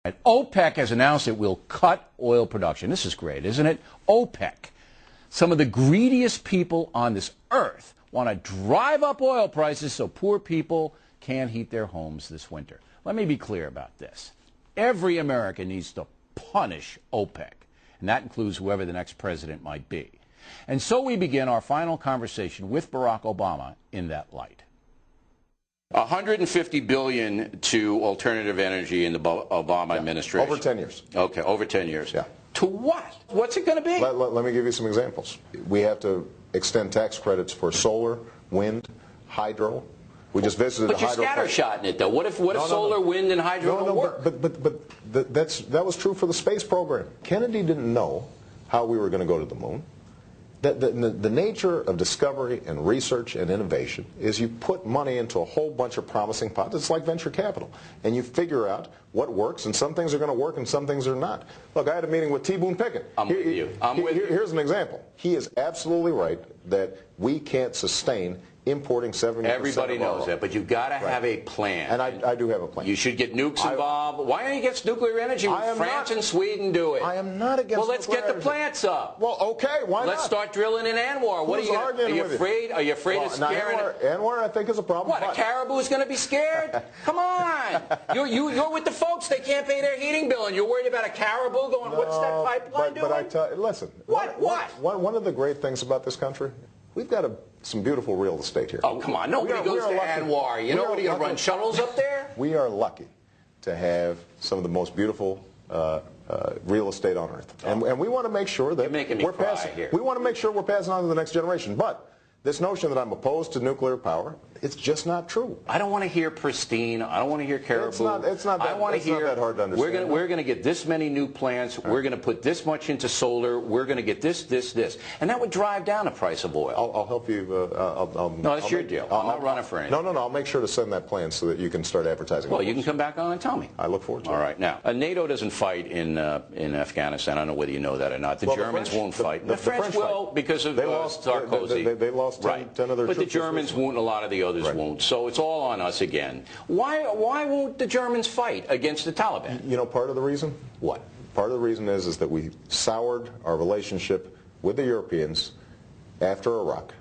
And OPEC has announced it will cut oil production. This is great, isn't it? OPEC, some of the greediest people on this earth, want to drive up oil prices so poor people can't heat their homes this winter. Let me be clear about this. Every American needs to punish OPEC, and that includes whoever the next president might be. And so we begin our final conversation with Barack Obama in that light. $150 billion to alternative energy in the Obama administration. Over 10 years. Okay, over 10 years. Yeah. To what? What's it going to be? Let me give you some examples. We have to extend tax credits for solar, wind, hydro. We just visited but a hydro. But you're scattershotting it, though. What if solar, wind, and hydro don't work? But that was true for the space program. Kennedy didn't know how we were going to go to the moon. The nature of discovery and research and innovation is you put money into a whole bunch of promising pots. It's like venture capital. And you figure out what works, and some things are going to work and some things are not. Look, I had a meeting with T. Boone Pickett. I'm with you. Here's an example. He is absolutely right that we can't sustain importing 70%. Everybody knows that, but you've got to have a plan. And I do have a plan. You should get nukes involved. Why aren't you against nuclear energy? France and Sweden do it. I am not against Well, let's get the plants up. Well, okay, why not? Let's start drilling in Anwar. What are you afraid? Are you afraid of scaring Anwar, I think, is a problem. What, a caribou is going to be scared? Come on. You're with the folks. They can't pay their heating bill, and you're worried about a caribou going, what's that pipeline doing? But I tell you, listen. What? One of the great things about this country, we've got some beautiful real estate here. Oh, come on. Nobody goes to Anwar. You know what, are you going to run shuttles up there? We are lucky to have some of the most beautiful real estate on earth. And we want to make sure that You're making me cry here. We want to make sure we're passing on to the next generation. But this notion that I'm opposed to nuclear power, it's just not true. I don't want to hear pristine. I don't want to hear caribou. It's not that hard to understand. We're going to get this many new plants. Right. We're going to put this much into solar. We're going to get this. And that would drive down the price of oil. I'll help you. No, that's your deal. I'm not running for anything. No. I'll make sure to send that plan so that you can start advertising. Well, you can come back on and tell me. I look forward to it. All right. Now, NATO doesn't fight in Afghanistan. I don't know whether you know that or not. The Germans won't fight. The French will because of Sarkozy. They lost 10 of their troops. But the Germans won't, and a lot of the others won't. So it's all on us again. Why won't the Germans fight against the Taliban? You know, part of the reason? What? Part of the reason is that we soured our relationship with the Europeans after Iraq.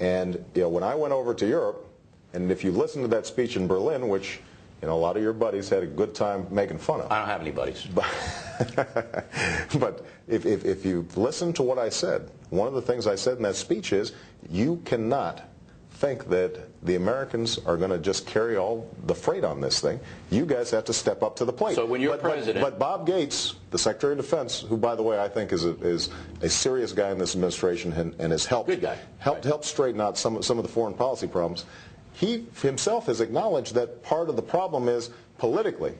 And when I went over to Europe, and if you listen to that speech in Berlin, which a lot of your buddies had a good time making fun of. I don't have any buddies. But if you listen to what I said, one of the things I said in that speech is you cannot think that the Americans are going to just carry all the freight on this thing. You guys have to step up to the plate. So when you're president... But Bob Gates, the Secretary of Defense, who, by the way, I think is a serious guy in this administration and has helped straighten out some of the foreign policy problems, he himself has acknowledged that part of the problem is politically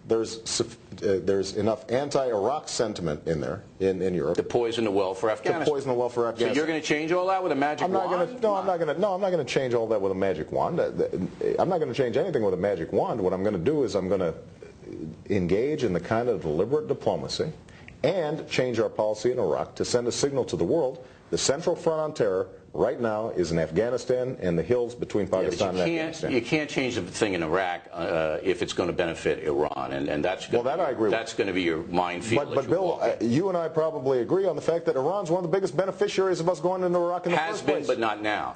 there's enough anti-Iraq sentiment in there in Europe to poison the well for Afghanistan. So you're going to change all that with a magic wand? No, I'm not going to change all that with a magic wand. I'm not going to change anything with a magic wand. What I'm going to do is I'm going to engage in the kind of deliberate diplomacy and change our policy in Iraq to send a signal to the world. The Central Front on Terror right now is in Afghanistan and the hills between Pakistan and Afghanistan. You can't change the thing in Iraq if it's going to benefit Iran, and that's going to be your minefield. But Bill, you and I probably agree on the fact that Iran's one of the biggest beneficiaries of us going into Iraq in the first place. Has been, but not now.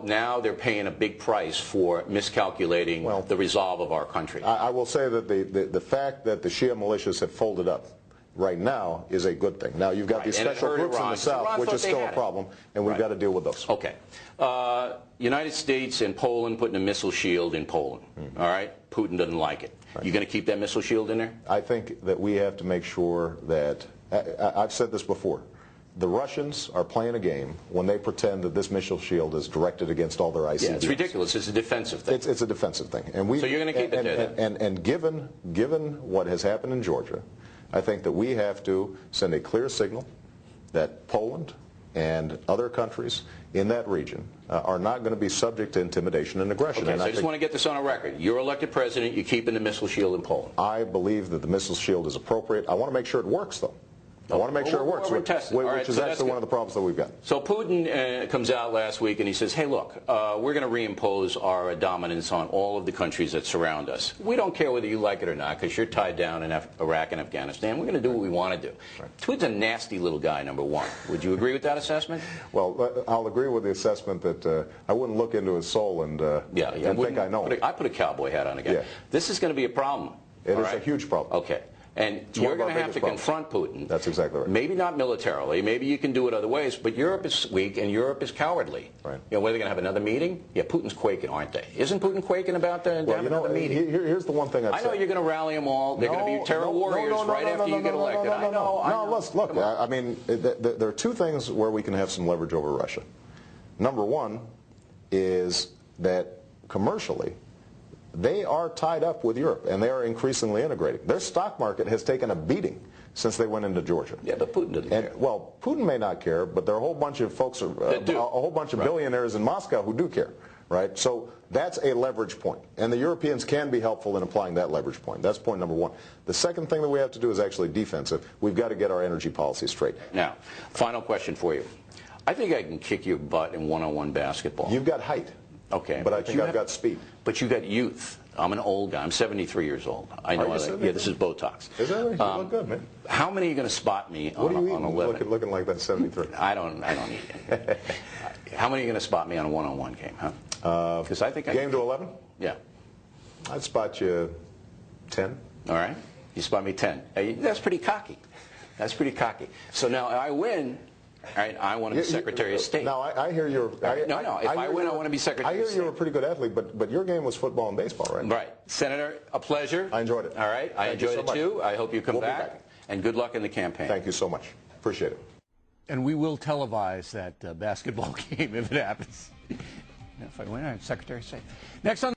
Now they're paying a big price for miscalculating the resolve of our country. I will say that the fact that the Shia militias have folded up right now is a good thing. Now, you've got these special groups in the south, which is still a problem, and we've got to deal with those. Okay. United States and Poland putting a missile shield in Poland. All right? Putin doesn't like it. Right. You going to keep that missile shield in there? I think that we have to make sure that, I've said this before, the Russians are playing a game when they pretend that this missile shield is directed against all their ICBMs. Yeah, it's ridiculous. It's a defensive thing. It's a defensive thing. And so you're going to keep it there then? And given what has happened in Georgia, I think that we have to send a clear signal that Poland and other countries in that region are not going to be subject to intimidation and aggression. Okay, and so I just want to get this on a record. You're elected president. You're keeping the missile shield in Poland. I believe that the missile shield is appropriate. I want to make sure it works, though. I want to make sure it works, which is so actually one of the problems that we've got. So Putin comes out last week and he says, hey, look, we're going to reimpose our dominance on all of the countries that surround us. We don't care whether you like it or not, because you're tied down in Iraq and Afghanistan. We're going to do what we want to do. Right. Putin's a nasty little guy, number one. Would you agree with that assessment? Well, I'll agree with the assessment that I wouldn't look into his soul and think I know him. I put a cowboy hat on again. Yeah. This is going to be a problem. It is a huge problem. Okay. And you're going to have to confront Putin. That's exactly right. Maybe not militarily. Maybe you can do it other ways. But Europe is weak and Europe is cowardly. Right. You know, whether they're going to have another meeting? Yeah, Putin's quaking, aren't they? Isn't Putin quaking about another meeting? Here's the one thing I know you're going to rally them all. They're going to be terror warriors right after you get elected. I know. No, look. I mean, there are two things where we can have some leverage over Russia. Number one is that commercially, they are tied up with Europe, and they are increasingly integrating. Their stock market has taken a beating since they went into Georgia. Yeah, but Putin doesn't care. Well, Putin may not care, but there are a whole bunch of folks, a whole bunch of billionaires in Moscow who do care, right? So that's a leverage point, and the Europeans can be helpful in applying that leverage point. That's point number one. The second thing that we have to do is actually defensive. We've got to get our energy policy straight. Now, final question for you. I think I can kick your butt in one-on-one basketball. You've got height. Okay. But I think I've got speed. But you got youth. I'm an old guy. I'm 73 years old. I know. Yeah, this is Botox. Is that right? You look good, man. How many are you going to spot me on 11? Looking like that 73. I don't need it. How many are you going to spot me on a one-on-one game, huh? Because I think game to 11? Yeah. I'd spot you 10. All right. You spot me 10. That's pretty cocky. That's pretty cocky. So now I win. All right, I want to be Secretary of State. Now, I hear you're... No, if I win, I want to be Secretary of State. I hear you're a pretty good athlete, but your game was football and baseball, right? Right. Senator, a pleasure. I enjoyed it. All right, I enjoyed it too. I hope you come back. And good luck in the campaign. Thank you so much. Appreciate it. And we will televise that basketball game if it happens. If I win, I'm Secretary of State. Next on